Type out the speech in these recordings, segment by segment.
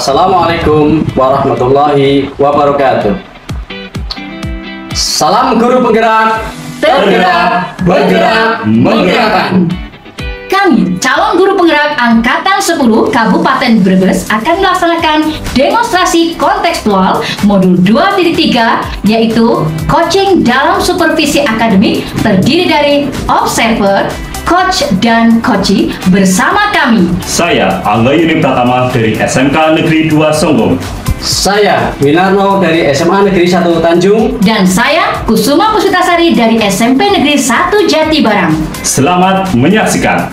Assalamualaikum warahmatullahi wabarakatuh. Salam guru penggerak, tergerak, bergerak, menggerakkan. Kami, calon guru penggerak Angkatan 10 Kabupaten Brebes akan melaksanakan demonstrasi kontekstual modul 2.3 yaitu coaching dalam supervisi akademik terdiri dari observer, coach, dan coachee bersama kami. Saya Angga Yuni Pratama dari SMK Negeri 2 Songgong. Saya Winarno dari SMA Negeri 1 Tanjung. Dan saya Kusuma Puspitasari dari SMP Negeri 1 Jatibarang. Selamat menyaksikan.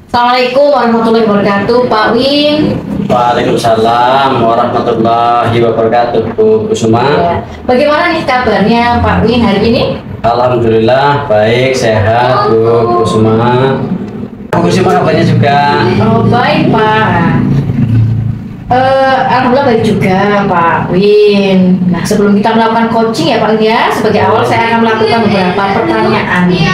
Assalamualaikum warahmatullahi wabarakatuh, Pak Win. Waalaikumsalam warahmatullahi wabarakatuh, Bu Kusuma. Ya. Bagaimana nih kabarnya Pak Win hari ini? Alhamdulillah baik, sehat, Bu Kusuma. Bu Kusuma kabarnya juga? Oh baik Pak. Alhamdulillah baik juga Pak Win. Nah sebelum kita melakukan coaching ya Pak Win ya, sebagai awal saya akan melakukan beberapa pertanyaan ya.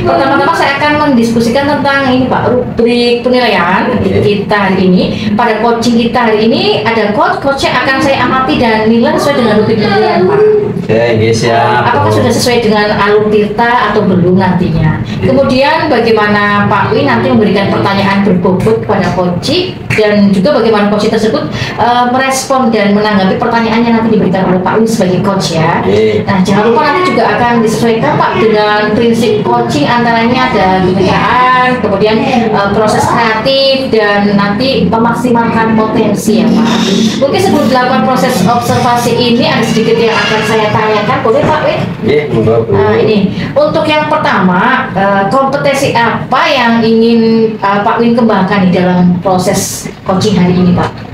Pertama-tama saya akan mendiskusikan tentang ini Pak, rubrik penilaian kita hari ini. Pada coaching kita hari ini ada coach yang akan saya amati dan nilai sesuai dengan rubrik penilaian Pak. Oke, siap. Apakah sudah sesuai dengan alur tirta atau belum nantinya? Kemudian bagaimana Pak Win nanti memberikan pertanyaan berbobot kepada coach dan juga bagaimana coach tersebut merespon dan menanggapi pertanyaan yang nanti diberikan oleh Pak Win sebagai coach ya. Nah jangan lupa nanti juga akan disesuaikan Pak dengan prinsip coaching, antaranya ada kemitraan, kemudian proses kreatif dan nanti memaksimalkan potensi ya Pak. Mungkin sebelum dilakukan proses observasi ini ada sedikit yang akan saya tanyakan, boleh Pak Win? Iya, Nah ini untuk yang pertama, kompetensi apa yang ingin Pak Win kembangkan di dalam proses coaching hari ini Pak?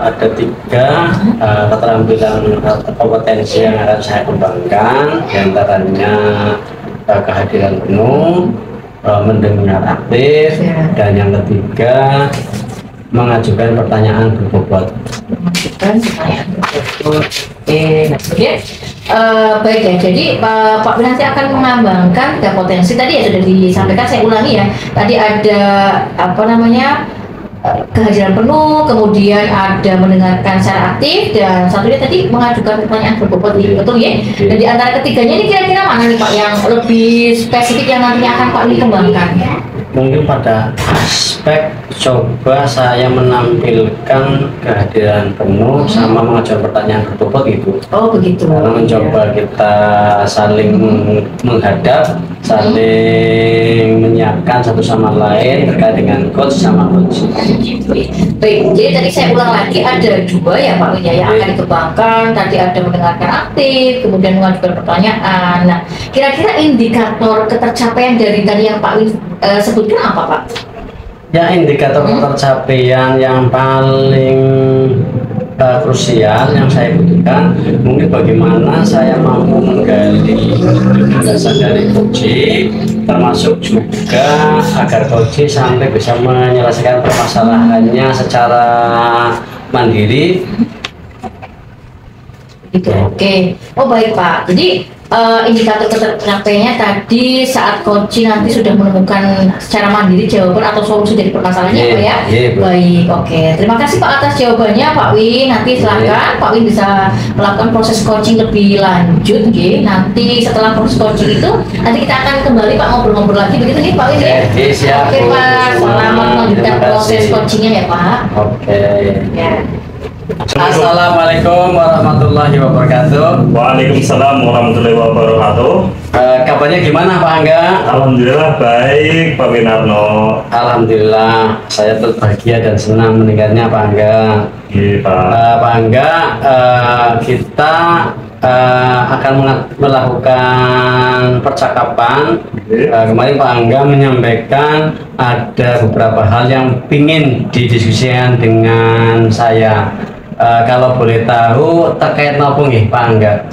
Ada 3 keterampilan atau kompetensi yang akan saya kembangkan, diantaranya kehadiran penuh, mendengar aktif, dan yang ketiga mengajukan pertanyaan berbobot. Mengajukan pertanyaan berbobot. Oke, nah kemudian baik ya, jadi Pak Win nanti akan mengembangkan 3 potensi tadi ya sudah disampaikan, saya ulangi ya. Tadi ada apa namanya, kehadiran penuh, kemudian ada mendengarkan secara aktif, dan satunya tadi mengajukan pertanyaan berbobot, betul ya? Dan di antara ketiganya ini kira-kira mana nih Pak yang lebih spesifik yang nantinya akan Pak Win kembangkan? Mungkin pada aspek coba saya menampilkan kehadiran penuh sama mengajukan pertanyaan berbobot gitu. Oh begitu. Karena mencoba kita saling menghadap, saling menyiapkan satu sama lain terkait dengan coach sama coach. Baik, jadi tadi saya ulang lagi ada 2 ya Pak Win ya yang akan dikembangkan. Tadi ada mendengarkan aktif, kemudian mengajukan pertanyaan. Nah, kira-kira indikator ketercapaian dari tadi yang Pak Win sebutkan apa Pak? Ya, indikator ketercapaian yang paling krusial yang saya butuhkan mungkin bagaimana saya mampu menggali dasar dari coaching, termasuk juga agar coaching sampai bisa menyelesaikan permasalahannya secara mandiri. Gitu. Oke. Oh baik Pak. Jadi indikator ketercapaiannya tadi saat coaching nanti sudah menemukan secara mandiri jawaban atau solusi dari permasalahannya Pak ya. Baik. Oke. Terima kasih Pak atas jawabannya Pak Win. Nanti silakan Pak Win bisa melakukan proses coaching lebih lanjut. Nanti setelah proses coaching itu nanti kita akan kembali Pak ngobrol-ngobrol lagi begitu nih Pak Win ya. Siap. Oke Pak. Selamat melanjutkan proses coachingnya ya Pak. Oke. Ya. Assalamualaikum warahmatullahi wabarakatuh. Waalaikumsalam warahmatullahi wabarakatuh. Kabarnya gimana Pak Angga? Alhamdulillah baik Pak Winarno. Alhamdulillah, saya turut bahagia dan senang mendengarnya Pak Angga. Iya Pak. Pak Angga, kita akan melakukan percakapan. Kemarin Pak Angga menyampaikan ada beberapa hal yang ingin didiskusikan dengan saya. Kalau boleh tahu terkait apa nih Pak Angga?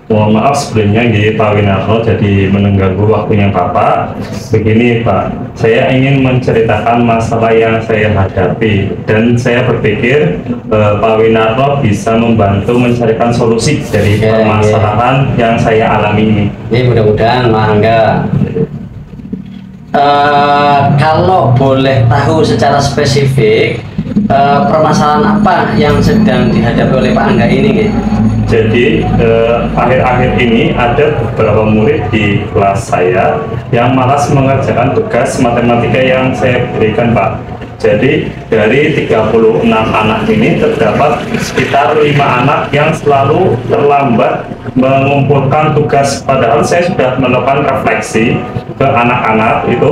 Mohon maaf sebelumnya Pak Winarno jadi mengganggu waktunya Bapak. Begini Pak, saya ingin menceritakan masalah yang saya hadapi dan saya berpikir Pak Winarno bisa membantu mencarikan solusi dari permasalahan yang saya alami ini. Mudah-mudahan Pak Angga. kalau boleh tahu secara spesifik, permasalahan apa yang sedang dihadapi oleh Pak Angga ini? Gitu? Jadi akhir-akhir ini ada beberapa murid di kelas saya yang malas mengerjakan tugas matematika yang saya berikan, Pak. Jadi dari 36 anak ini terdapat sekitar 5 anak yang selalu terlambat mengumpulkan tugas, padahal saya sudah melakukan refleksi ke anak-anak itu,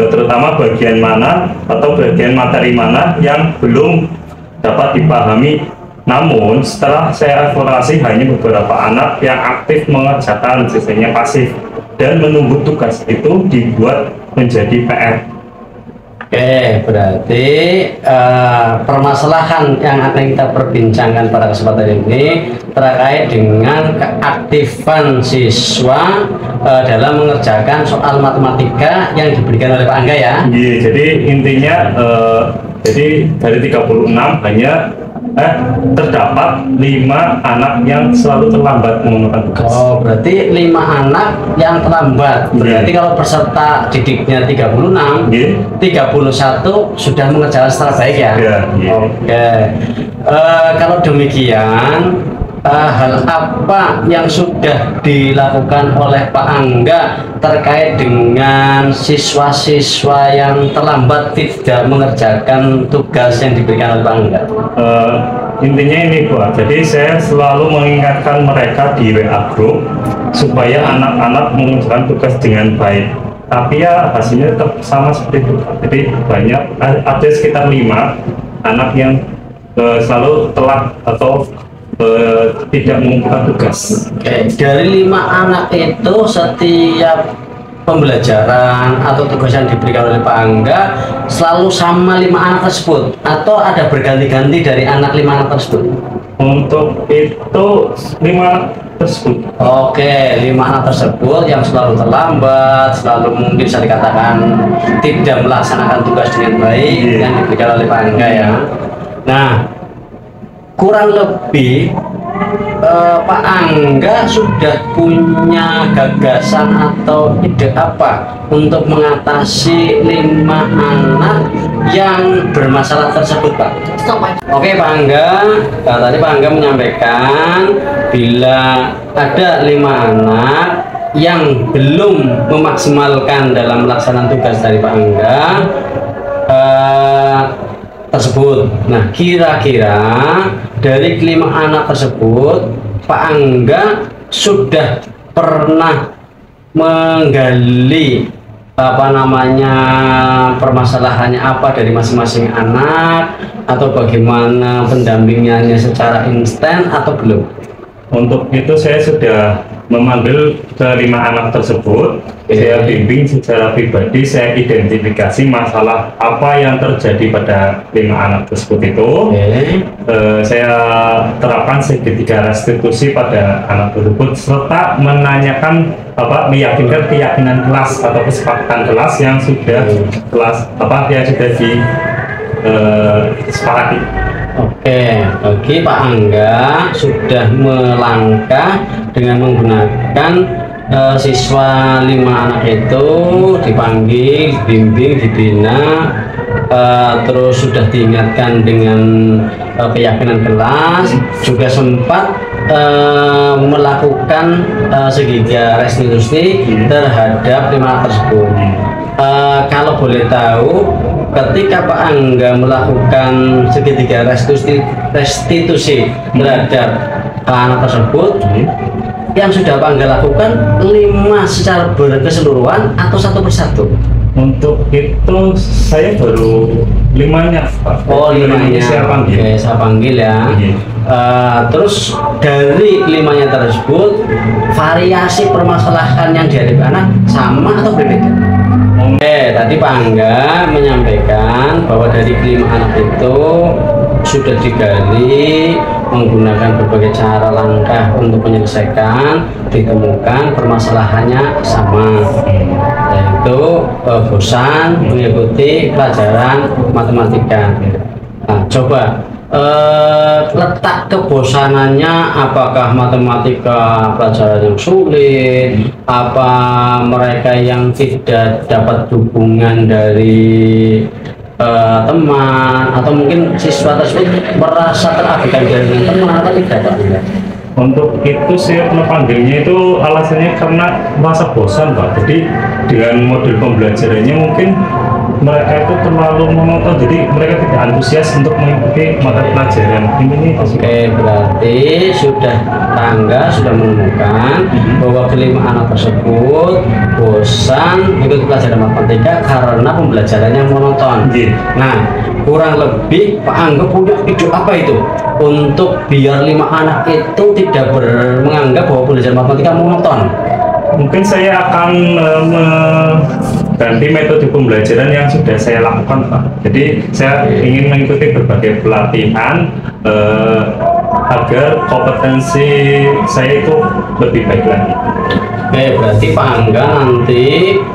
terutama bagian mana atau bagian materi mana yang belum dapat dipahami. Namun setelah saya evaluasi, hanya beberapa anak yang aktif mengerjakan, sisanya pasif dan menunggu tugas itu dibuat menjadi PR. Oke, berarti permasalahan yang akan kita perbincangkan pada kesempatan ini terkait dengan keaktifan siswa dalam mengerjakan soal matematika yang diberikan oleh Pak Angga ya. Iya, jadi intinya jadi dari 36 hanya terdapat 5 anak yang selalu terlambat mengumpulkan tugas. Oh, berarti 5 anak yang terlambat. Berarti kalau peserta didiknya 36, 31 sudah mengerjakan secara baik ya? Oke. Kalau demikian, hal apa yang sudah dilakukan oleh Pak Angga terkait dengan siswa-siswa yang terlambat tidak mengerjakan tugas yang diberikan oleh Pak Angga? Intinya ini, Pak, jadi saya selalu mengingatkan mereka di WA group supaya anak-anak mengerjakan tugas dengan baik, tapi ya hasilnya tetap sama seperti itu. Jadi banyak, ada sekitar 5 anak yang selalu telat atau tidak mengumpulkan tugas. Oke, dari 5 anak itu setiap pembelajaran atau tugas yang diberikan oleh Pak Angga selalu sama 5 anak tersebut atau ada berganti-ganti dari anak 5 anak tersebut? Untuk itu 5 tersebut. Oke, 5 anak tersebut yang selalu terlambat, selalu mungkin bisa dikatakan tidak melaksanakan tugas dengan baik yang diberikan oleh Pak Angga ya. Nah, kurang lebih Pak Angga sudah punya gagasan atau ide apa untuk mengatasi 5 anak yang bermasalah tersebut, Pak? Oke, Pak Angga, tadi Pak Angga menyampaikan bila ada 5 anak yang belum memaksimalkan dalam melaksanakan tugas dari Pak Angga tersebut. Nah, kira-kira dari 5 anak tersebut Pak Angga sudah pernah menggali permasalahannya apa dari masing-masing anak atau bagaimana pendampingannya secara instan atau belum? Untuk itu saya sudah memanggil ke-5 anak tersebut. Saya bimbing secara pribadi, saya identifikasi masalah apa yang terjadi pada 5 anak tersebut itu. Saya terapkan segitiga restitusi pada anak tersebut serta menanyakan meyakinkan keyakinan kelas atau kesepakatan kelas yang sudah disepakati. Oke, bagi Pak Angga sudah melangkah dengan menggunakan siswa 5 anak itu dipanggil, dibimbing, dibina, terus sudah diingatkan dengan keyakinan kelas, juga sempat melakukan segitiga restitusi terhadap 5 anak tersebut. Kalau boleh tahu, ketika Pak Angga melakukan segitiga restitusi terhadap anak tersebut, yang sudah Pak Angga lakukan 5 secara berkeseluruhan atau satu persatu? Untuk itu saya baru 5-nya, Pak. Oh, 5-nya. Saya panggil. Oke, saya panggil ya. Terus dari 5-nya tersebut, variasi permasalahan yang dihadapi anak sama atau berbeda? Oke, tadi Pak Angga menyampaikan bahwa dari 5 anak itu sudah digali menggunakan berbagai cara langkah untuk menyelesaikan, ditemukan permasalahannya sama, yaitu bosan mengikuti pelajaran matematika. Nah, coba letak kebosanannya, apakah matematika pelajaran yang sulit, apa mereka yang tidak dapat dukungan dari teman, atau mungkin siswa tersebut merasa terabaikan dari teman atau tidak Pak? Untuk itu saya panggilnya itu alasannya karena merasa bosan Pak. Jadi dengan model pembelajarannya mungkin mereka itu terlalu monoton, jadi mereka tidak antusias untuk mengikuti mata pelajaran ini. Oke, berarti Tangga sudah menemukan bahwa kelima anak tersebut bosan ikut pelajaran matematika karena pembelajarannya monoton. Nah, kurang lebih Pak Angga punya ide apa itu untuk biar 5 anak itu tidak menganggap bahwa pelajaran matematika monoton? Mungkin saya akan mengganti metode pembelajaran yang sudah saya lakukan Pak. Jadi saya ingin mengikuti berbagai pelatihan agar kompetensi saya itu lebih baik lagi. Oke, berarti Pak Angga nanti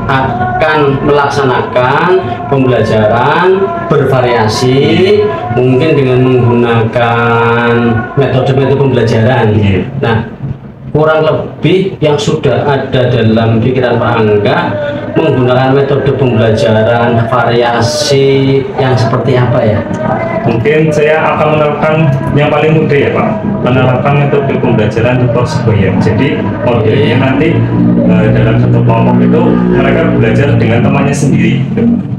akan melaksanakan pembelajaran bervariasi, mungkin dengan menggunakan metode-metode pembelajaran. Nah, kurang lebih yang sudah ada dalam pikiran Pak Angga menggunakan metode pembelajaran variasi yang seperti apa ya? Mungkin saya akan menerapkan yang paling mudah ya Pak, menerapkan metode pembelajaran tutor sebaya. Jadi modelnya nanti dalam satu kelompok itu mereka belajar dengan temannya sendiri.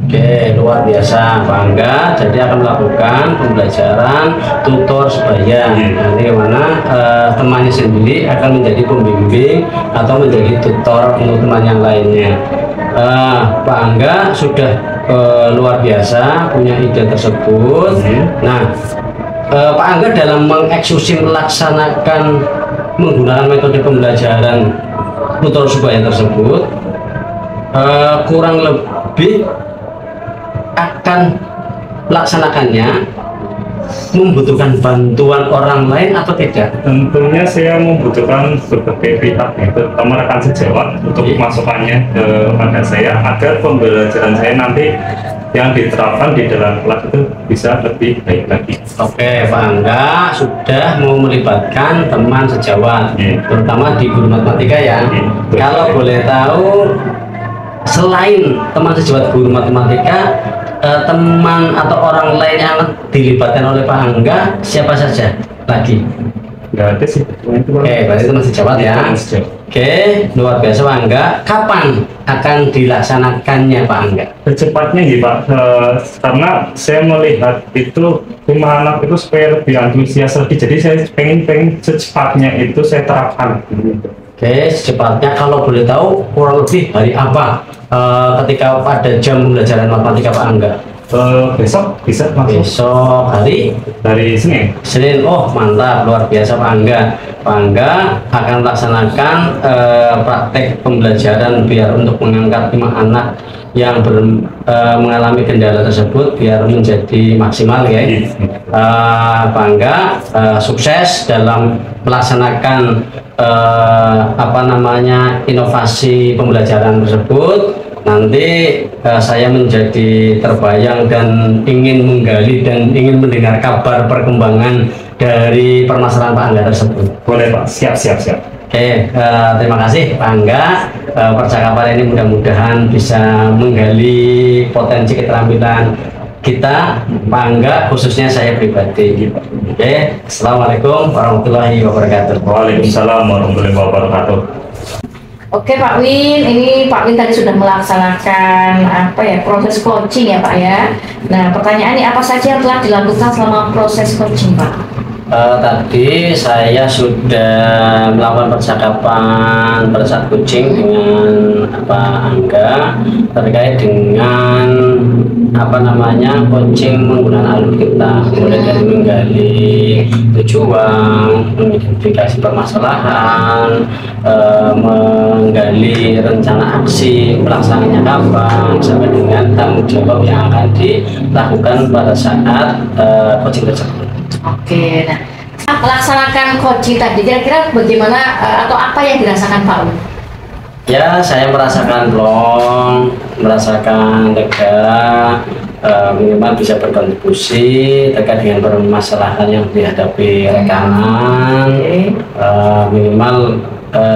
Oke, luar biasa Pak Angga. Jadi akan melakukan pembelajaran tutor sebaya. Nanti mana temannya sendiri akan menjadi pembimbing atau menjadi tutor untuk teman yang lainnya. Pak Angga sudah luar biasa punya ide tersebut. Nah, Pak Angga dalam mengeksekusi melaksanakan menggunakan metode pembelajaran tutor sebaya tersebut kurang lebih akan melaksanakannya membutuhkan bantuan orang lain atau tidak? Tentunya saya membutuhkan berbagai pihak, terutama rekan sejawat untuk masukannya kepada saya agar pembelajaran saya nanti yang diterapkan di dalam kelas itu bisa lebih baik lagi. Oke, Pak Angga sudah mau melibatkan teman sejawat, terutama di guru matematika ya. Kalau boleh tahu, selain teman sejawat guru matematika, teman atau orang lain yang dilibatkan oleh Pak Angga siapa saja lagi? Nggak ada sih. Oke, berarti teman sejawat ya. Oke, luar biasa Pak Angga. Kapan akan dilaksanakannya Pak Angga? Secepatnya ya Pak, karena saya melihat itu 5 anak itu supaya lebih antusias lagi. Jadi saya pengen secepatnya itu saya terapkan. Oke, secepatnya. Kalau boleh tahu kurang lebih hari apa ketika pada jam pembelajaran matematika Pak Angga? Besok bisa langsung. Besok hari Senin. Senin. Oh mantap, luar biasa Pak Angga. Pak Angga akan melaksanakan praktek pembelajaran biar untuk mengangkat 5 anak yang mengalami kendala tersebut biar menjadi maksimal ya. Pak Angga sukses dalam melaksanakan inovasi pembelajaran tersebut. Nanti saya menjadi terbayang dan ingin menggali dan ingin mendengar kabar perkembangan dari permasalahan Pak Angga tersebut. Boleh Pak, siap. Oke, terima kasih Pak Angga. Percakapan ini mudah-mudahan bisa menggali potensi keterampilan kita, Pak Angga, khususnya saya pribadi. Oke, assalamualaikum warahmatullahi wabarakatuh. Waalaikumsalam warahmatullahi wabarakatuh. Oke Pak Win, ini Pak Win tadi sudah melaksanakan proses coaching ya Pak ya. Nah pertanyaannya apa saja yang telah dilakukan selama proses coaching Pak? Tadi saya sudah melakukan percakapan pada saat coaching dengan Pak Angga terkait dengan coaching menggunakan alur kita, mulai dari menggali tujuan, mengidentifikasi permasalahan, menggali rencana aksi, pelaksananya kapan, sampai dengan tanggung jawab yang akan dilakukan pada saat coaching tersebut. Oke, nah melaksanakan coaching tadi kira-kira bagaimana atau apa yang dirasakan Pak Win? Ya, saya merasakan plong, merasakan lega, minimal bisa berkontribusi terkait dengan permasalahan yang dihadapi rekanan, minimal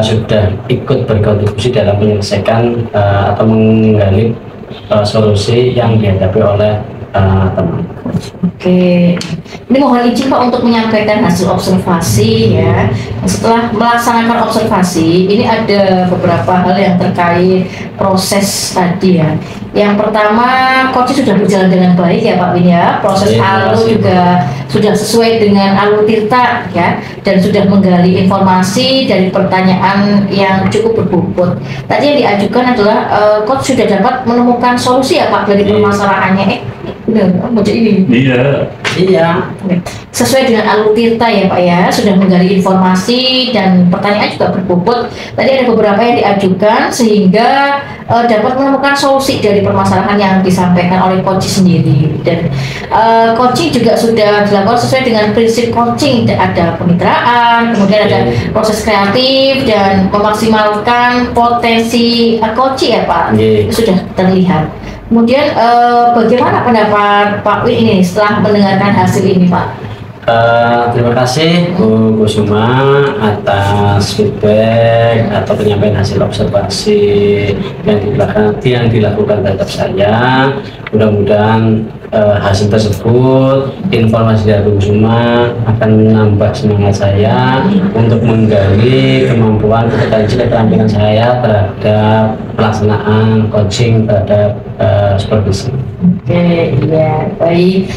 sudah ikut berkontribusi dalam menyelesaikan atau menggali solusi yang dihadapi oleh teman. Oke, ini mohon izin Pak untuk menyampaikan hasil observasi ya. Setelah melaksanakan observasi, ini ada beberapa hal yang terkait proses tadi ya. Yang pertama, coach sudah berjalan dengan baik ya Pak Win ya. Proses alur juga sudah sesuai dengan alur Tirta ya, dan sudah menggali informasi dari pertanyaan yang cukup berbobot. Tadi yang diajukan adalah coach sudah dapat menemukan solusi ya Pak dari permasalahannya. Iya. Sesuai dengan alur Tirta ya Pak ya, sudah menggali informasi dan pertanyaan juga berbobot. Tadi ada beberapa yang diajukan sehingga dapat menemukan solusi dari permasalahan yang disampaikan oleh coach sendiri. Dan coaching juga sudah dilakukan sesuai dengan prinsip coaching, ada kemitraan, kemudian ada proses kreatif dan memaksimalkan potensi coaching ya Pak. Sudah terlihat. Kemudian bagaimana pendapat Pak Win ini setelah mendengarkan hasil ini Pak? Terima kasih Bu Kusuma atas feedback atau penyampaian hasil observasi yang dilakukan terhadap saya. Mudah-mudahan hasil tersebut, informasi dari Bu Kusuma akan menambah semangat saya untuk menggali kemampuan kompetensi dan keterampilan saya terhadap pelaksanaan coaching terhadap supervisi. Oke, iya, baik.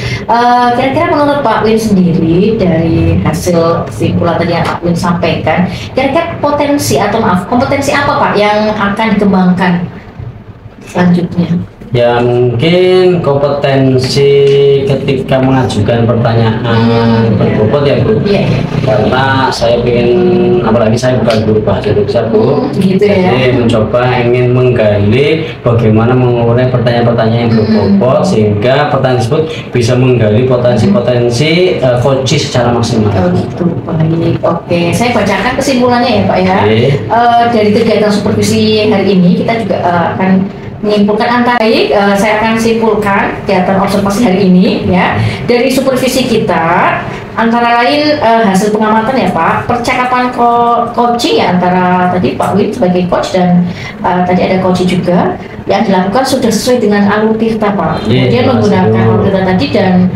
Kira-kira menurut Pak Win sendiri dari hasil kesimpulan tadi yang Pak Win sampaikan, kira-kira potensi atau kompetensi apa Pak yang akan dikembangkan selanjutnya? Ya mungkin kompetensi ketika mengajukan pertanyaan berbobot ya Bu. Karena saya ingin, apalagi saya bukan guru bahasa Indonesia Bu, gitu ya. Jadi mencoba ingin menggali bagaimana mengurai pertanyaan-pertanyaan yang berbobot sehingga pertanyaan tersebut bisa menggali potensi-potensi coaching secara maksimal. Oh gitu, baik. Oke, saya bacakan kesimpulannya ya Pak ya. Dari kegiatan supervisi hari ini kita juga akan menyimpulkan antara saya akan simpulkan kegiatan observasi hari ini ya. Dari supervisi kita antara lain hasil pengamatan ya Pak, percakapan coaching ya antara tadi Pak Win sebagai coach dan tadi ada coach juga yang dilakukan sudah sesuai dengan alur Tirta Pak. Kemudian menggunakan alur Tirta tadi dan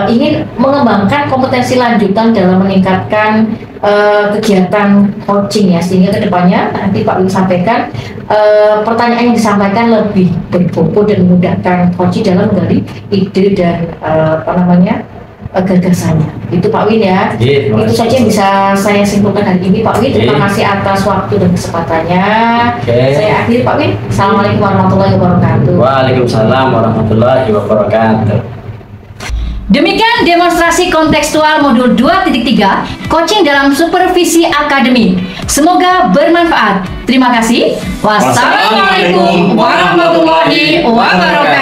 ingin mengembangkan kompetensi lanjutan dalam meningkatkan kegiatan coaching ya, sehingga kedepannya nanti Pak Win sampaikan pertanyaan yang disampaikan lebih berbobot dan memudahkan coaching dalam menggali ide dan gagasannya. Itu Pak Win ya. Itu saja yang bisa saya simpulkan hari ini Pak Win. Terima kasih atas waktu dan kesempatannya. Saya akhiri Pak Win. Assalamualaikum warahmatullahi wabarakatuh. Waalaikumsalam warahmatullahi wabarakatuh. Demikian demonstrasi kontekstual modul 2.3 coaching dalam supervisi akademi. Semoga bermanfaat. Terima kasih. Wassalamualaikum warahmatullahi wabarakatuh.